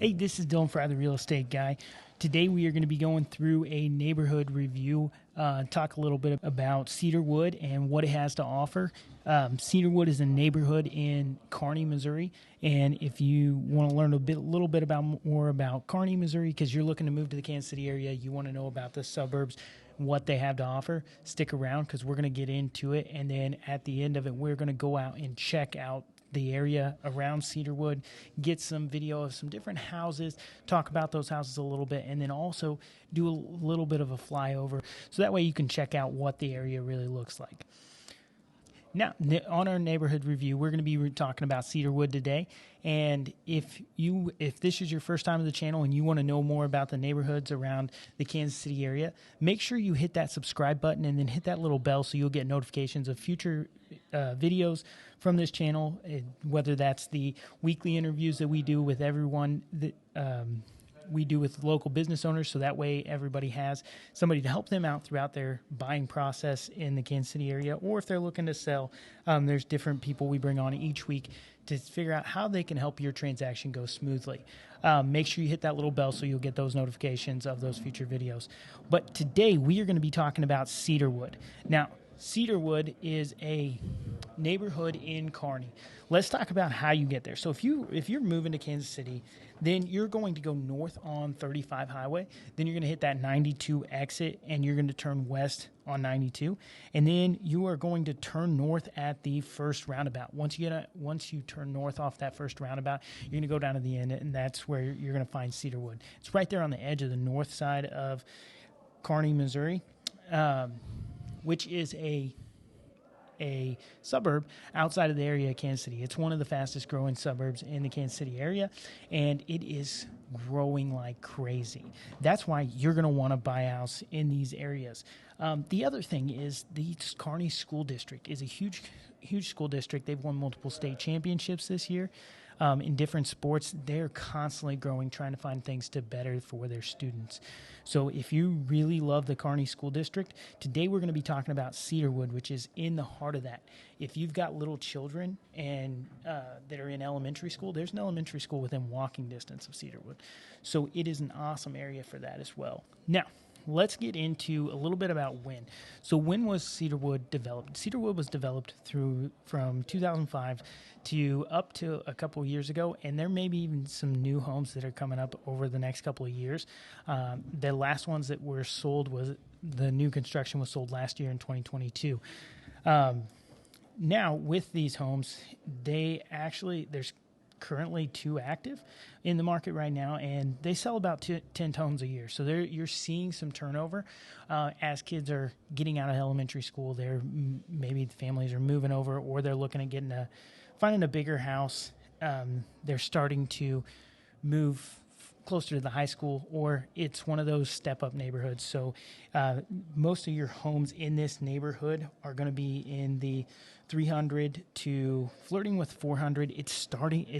Hey, this is Dylan Fry, the real estate guy. Today we are going to be going through a neighborhood review, talk a little bit about Cedarwood and what it has to offer. Cedarwood is a neighborhood in Kearney, Missouri, and if you want to learn a little bit more about Kearney, Missouri, because you're looking to move to the Kansas City area, you want to know about the suburbs, what they have to offer, stick around because we're going to get into it, and then at the end of it, we're going to go out and check out the area around Cedarwood, get some video of some different houses, talk about those houses a little bit, and then also do a little bit of a flyover so that way you can check out what the area really looks like. Now, on our neighborhood review, we're going to be talking about Cedarwood today. And if this is your first time to the channel and you want to know more about the neighborhoods around the Kansas City area, make sure you hit that subscribe button and then hit that little bell so you'll get notifications of future videos from this channel, whether that's the weekly interviews that we do with everyone that we do with local business owners, so that way everybody has somebody to help them out throughout their buying process in the Kansas City area, or if they're looking to sell, there's different people we bring on each week to figure out how they can help your transaction go smoothly. Make sure you hit that little bell so you'll get those notifications of those future videos. But today we are going to be talking about Cedarwood. Now, Cedarwood is a neighborhood in Kearney. Let's talk about how you get there. So if you're moving to Kansas City, then you're going to go north on 35 highway. Then you're going to hit that 92 exit, and you're going to turn west on 92. And then you are going to turn north at the first roundabout. Once you turn north off that first roundabout, you're going to go down to the end, and that's where you're going to find Cedarwood. It's right there on the edge of the north side of Kearney, Missouri, which is a suburb outside of the area of Kansas City. It's one of the fastest growing suburbs in the Kansas City area, and it is growing like crazy. That's why you're going to want to buy a house in these areas. The other thing is the Kearney School District is a huge school district. They've won multiple state championships this year. In different sports, they're constantly growing, trying to find things to better for their students. So if you really love the Kearney School District, today we're going to be talking about Cedarwood, which is in the heart of that. If you've got little children and that are in elementary school, there's an elementary school within walking distance of Cedarwood. So it is an awesome area for that as well. Now, let's get into a little bit about when. So when was Cedarwood developed? Cedarwood was developed from 2005 to up to a couple of years ago, and there may be even some new homes that are coming up over the next couple of years. The last ones that were sold the new construction was sold last year in 2022. Now, with these homes, there's currently 2 active in the market right now, and they sell about 10 homes a year. So you're seeing some turnover as kids are getting out of elementary school. Maybe the families are moving over, or they're looking at finding a bigger house. They're starting to move closer to the high school, or it's one of those step-up neighborhoods. So most of your homes in this neighborhood are going to be in the 300 to flirting with 400. It's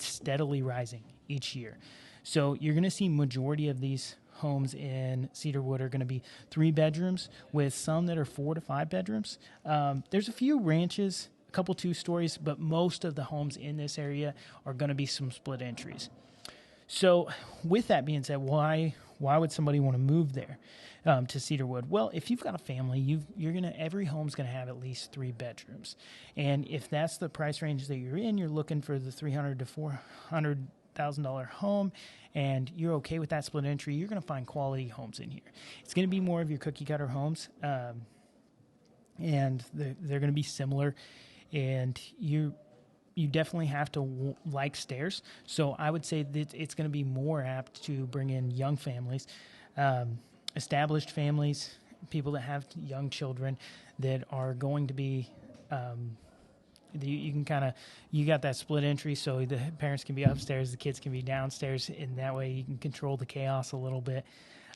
steadily rising each year. So you're going to see majority of these homes in Cedarwood are going to be 3 bedrooms, with some that are 4 to 5 bedrooms. There's a few ranches, a couple 2 stories, but most of the homes in this area are going to be some split entries. So with that being said, why would somebody want to move there to Cedarwood? Well, if you've got a family, every home's going to have at least 3 bedrooms. And if that's the price range that you're looking for the $300,000 to $400,000 home, and you're okay with that split entry, you're going to find quality homes in here. It's going to be more of your cookie cutter homes, and they're going to be similar, and you definitely have to like stairs. So I would say that it's going to be more apt to bring in young families, established families, people that have young children that are going to be, you got that split entry, so the parents can be upstairs, the kids can be downstairs, and that way you can control the chaos a little bit.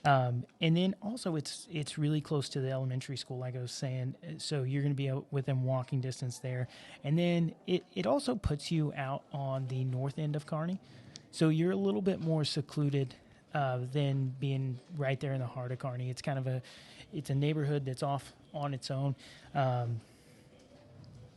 And then also it's really close to the elementary school, like I was saying, so you're going to be within walking distance there. And then it also puts you out on the north end of Kearney, so you're a little bit more secluded than being right there in the heart of Kearney. It's a neighborhood that's off on its own.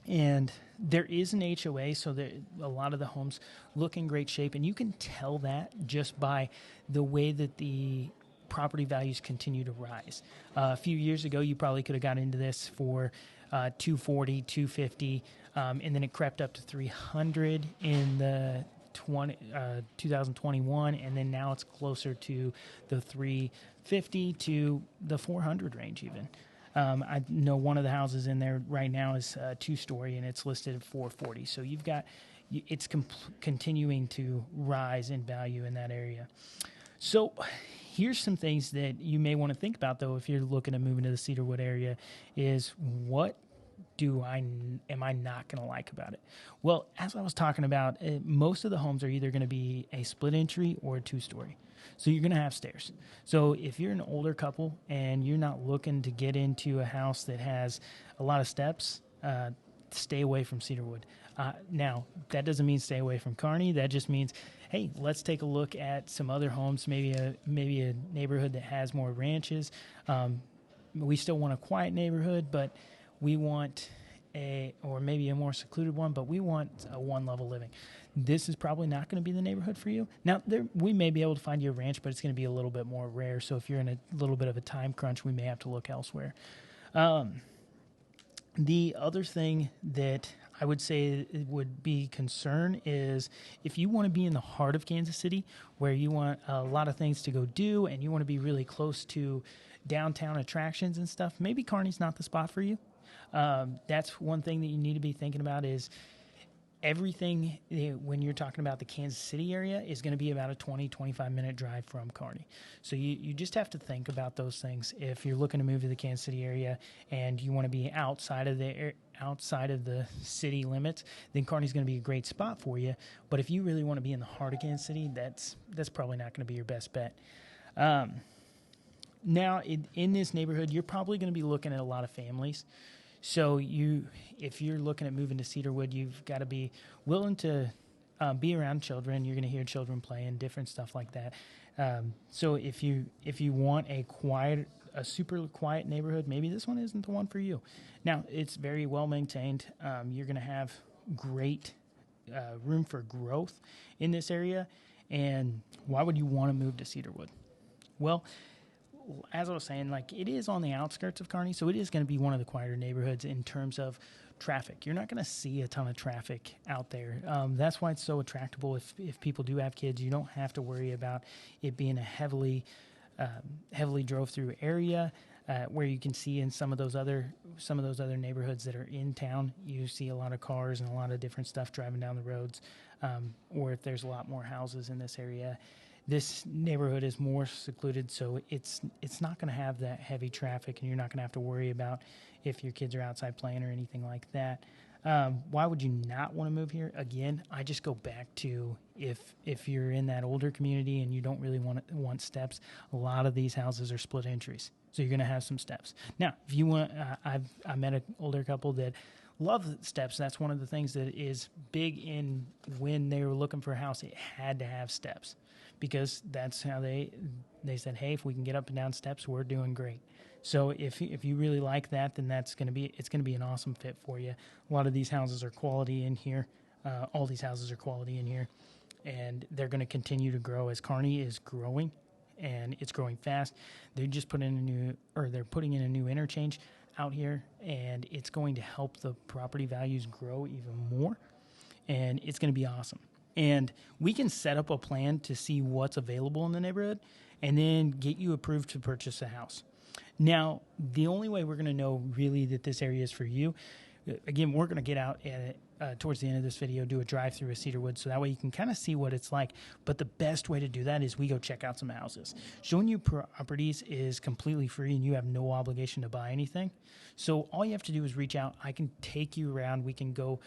And there is an HOA, so a lot of the homes look in great shape, and you can tell that just by the way that the property values continue to rise. A few years ago, you probably could have got into this for 240, 250, and then it crept up to 300 in the 2021, and then now it's closer to the 350 to the 400 range even. I know one of the houses in there right now is 2-story, and it's listed at 440. So you've got it's continuing to rise in value in that area. So here's some things that you may want to think about, though, if you're looking to move into the Cedarwood area, is what am I not going to like about it? Well, as I was talking about, most of the homes are either going to be a split entry or a 2-story. So you're going to have stairs. So if you're an older couple and you're not looking to get into a house that has a lot of steps, stay away from Cedarwood. Now, that doesn't mean stay away from Kearney. That just means, hey, let's take a look at some other homes, maybe a neighborhood that has more ranches. We still want a quiet neighborhood, but we want or maybe a more secluded one, but we want a one-level living. This is probably not going to be the neighborhood for you. Now, we may be able to find you a ranch, but it's going to be a little bit more rare. So if you're in a little bit of a time crunch, we may have to look elsewhere. The other thing that I would say would be concern is if you want to be in the heart of Kansas City, where you want a lot of things to go do and you want to be really close to downtown attractions and stuff, maybe Kearney's not the spot for you. That's one thing that you need to be thinking about is everything when you're talking about the Kansas City area is going to be about a 20-25 minute drive from Kearney. So you just have to think about those things. If you're looking to move to the Kansas City area and you want to be outside of the city limits, then Kearney's going to be a great spot for you. But if you really want to be in the heart of Kansas City, that's probably not going to be your best bet. Now, in this neighborhood, you're probably going to be looking at a lot of families. So if you're looking at moving to Cedarwood, you've got to be willing to be around children. You're going to hear children playing, different stuff like that. So if you want a super quiet neighborhood, maybe this one isn't the one for you. Now, it's very well maintained. You're going to have great room for growth in this area. And why would you want to move to Cedarwood? Well, as I was saying, it is on the outskirts of Kearney, so it is going to be one of the quieter neighborhoods in terms of traffic. You're not going to see a ton of traffic out there. That's why it's so attractable. If people do have kids, you don't have to worry about it being a heavily drove through area. Where you can see in some of those other neighborhoods that are in town, you see a lot of cars and a lot of different stuff driving down the roads, or if there's a lot more houses in this area. This neighborhood is more secluded, so it's not going to have that heavy traffic, and you're not going to have to worry about if your kids are outside playing or anything like that. Why would you not want to move here? Again, I just go back to if you're in that older community and you don't really want steps, a lot of these houses are split entries, so you're going to have some steps. Now, if you want, I met an older couple that love steps. That's one of the things that is big in when they were looking for a house. It had to have steps, because that's how they said, hey, if we can get up and down steps, we're doing great. So if you really like that, then it's going to be an awesome fit for you. A lot of these houses are quality in here. All these houses are quality in here, and they're going to continue to grow as Kearney is growing, and it's growing fast. They're putting in a new interchange out here, and it's going to help the property values grow even more, and it's going to be awesome. And we can set up a plan to see what's available in the neighborhood and then get you approved to purchase a house. Now, the only way we're going to know really that this area is for you, again, we're going to get out towards the end of this video, do a drive-through of Cedarwood, so that way you can kind of see what it's like. But the best way to do that is we go check out some houses. Showing you properties is completely free, and you have no obligation to buy anything. So all you have to do is reach out. I can take you around. We can go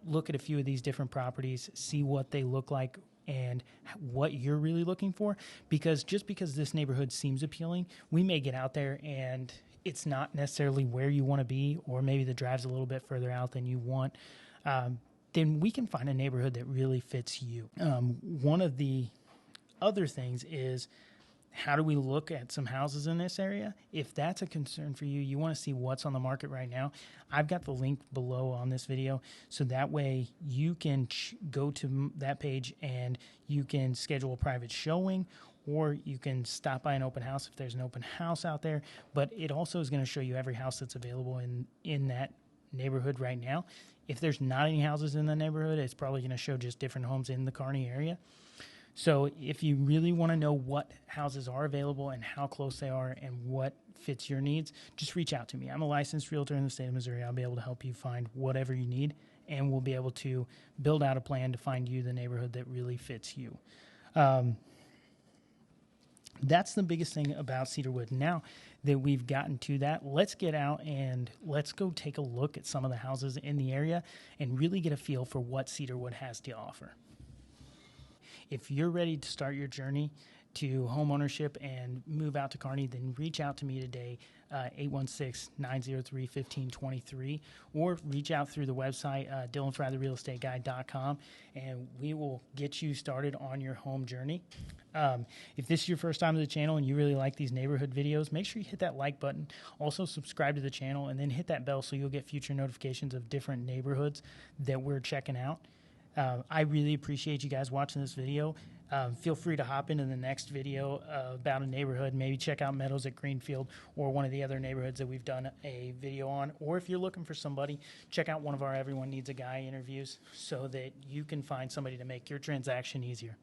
look at a few of these different properties, see what they look like and what you're really looking for. Because just because this neighborhood seems appealing, we may get out there and it's not necessarily where you want to be, or maybe the drive's a little bit further out than you want. Then we can find a neighborhood that really fits you. One of the other things is how do we look at some houses in this area? If that's a concern for you, you want to see what's on the market right now, I've got the link below on this video. So that way you can go to that page and you can schedule a private showing, or you can stop by an open house if there's an open house out there. But it also is going to show you every house that's available in that neighborhood right now. If there's not any houses in the neighborhood, it's probably going to show just different homes in the Kearney area. So if you really want to know what houses are available and how close they are and what fits your needs, just reach out to me. I'm a licensed realtor in the state of Missouri. I'll be able to help you find whatever you need, and we'll be able to build out a plan to find you the neighborhood that really fits you. That's the biggest thing about Cedarwood. Now that we've gotten to that, let's get out and let's go take a look at some of the houses in the area and really get a feel for what Cedarwood has to offer. If you're ready to start your journey to home ownership and move out to Kearney, then reach out to me today, 816-903-1523, or reach out through the website, DylanFryTheRealEstateGuy.com, and we will get you started on your home journey. If this is your first time to the channel and you really like these neighborhood videos, make sure you hit that like button. Also subscribe to the channel and then hit that bell so you'll get future notifications of different neighborhoods that we're checking out. I really appreciate you guys watching this video. Feel free to hop into the next video about a neighborhood. Maybe check out Meadows at Greenfield or one of the other neighborhoods that we've done a video on. Or if you're looking for somebody, check out one of our Everyone Needs a Guy interviews so that you can find somebody to make your transaction easier.